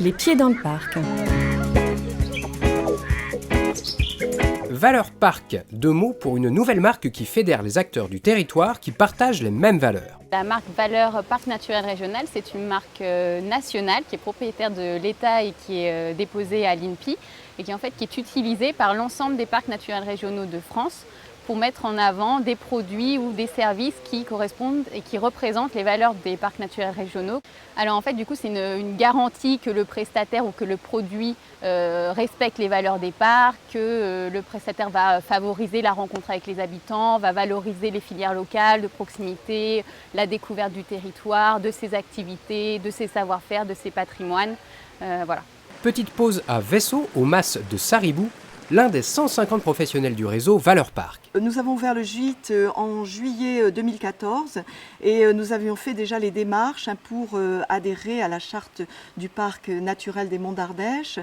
Les pieds dans le parc. Valeurs Parc, deux mots pour une nouvelle marque qui fédère les acteurs du territoire qui partagent les mêmes valeurs. La marque Valeurs Parc Naturel Régional, c'est une marque nationale qui est propriétaire de l'État et qui est déposée à l'INPI et qui est utilisée par l'ensemble des parcs naturels régionaux de France pour mettre en avant des produits ou des services qui correspondent et qui représentent les valeurs des parcs naturels régionaux. Alors c'est une garantie que le prestataire ou que le produit respecte les valeurs des parcs, que le prestataire va favoriser la rencontre avec les habitants, va valoriser les filières locales de proximité, la découverte du territoire, de ses activités, de ses savoir-faire, de ses patrimoines. Voilà. Petite pause à Vaisseau, au mas de Saribou, l'un des 150 professionnels du réseau Valeurs Parc. Nous avons ouvert le gîte en juillet 2014 et nous avions fait déjà les démarches pour adhérer à la charte du parc naturel des Monts d'Ardèche.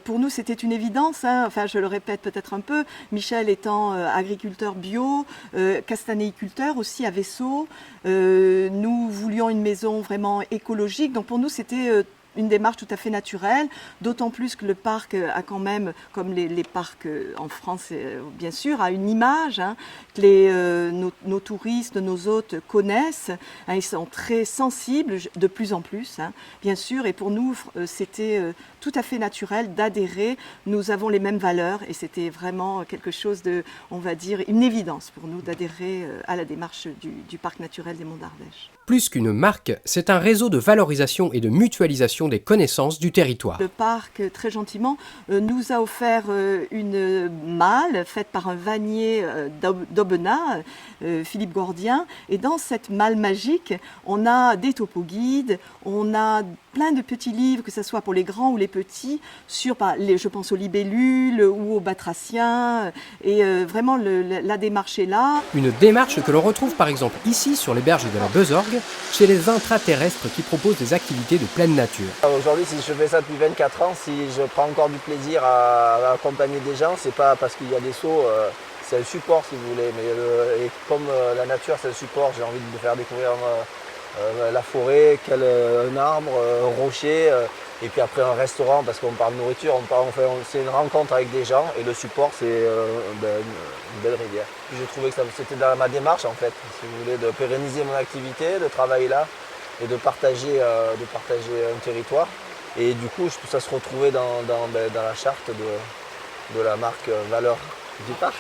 Pour nous, c'était une évidence, je le répète peut-être un peu, Michel étant agriculteur bio, castanéiculteur aussi à Vaisseau. Nous voulions une maison vraiment écologique, donc pour nous, c'était une démarche tout à fait naturelle, d'autant plus que le parc a quand même, comme les parcs en France bien sûr, a une image que nos touristes, nos hôtes connaissent. Ils sont très sensibles de plus en plus, bien sûr, et pour nous c'était tout à fait naturel d'adhérer. Nous avons les mêmes valeurs et c'était vraiment quelque chose de, on va dire, une évidence pour nous d'adhérer à la démarche du parc naturel des Monts d'Ardèche. Plus qu'une marque, c'est un réseau de valorisation et de mutualisation des connaissances du territoire. Le parc, très gentiment, nous a offert une malle faite par un vannier d'Aubenas, Philippe Gordien. Et dans cette malle magique, on a des topo-guides, on a plein de petits livres, que ce soit pour les grands ou les petits, je pense aux libellules ou aux batraciens. Et vraiment, la démarche est là. Une démarche que l'on retrouve par exemple ici sur les berges de la Besorgue, chez les intraterrestres qui proposent des activités de pleine nature. Aujourd'hui, si je fais ça depuis 24 ans, si je prends encore du plaisir à accompagner des gens, c'est pas parce qu'il y a des sauts, c'est un support si vous voulez. Mais et comme la nature c'est un support, j'ai envie de faire découvrir la forêt, un arbre, un rocher, et puis après un restaurant, parce qu'on parle de nourriture, c'est une rencontre avec des gens, et le support c'est une belle rivière. J'ai trouvé que c'était dans ma démarche en fait, si vous voulez, de pérenniser mon activité, de travailler là, et de partager un territoire. Et du coup, ça se retrouvait dans la charte de la marque Valeurs du parc.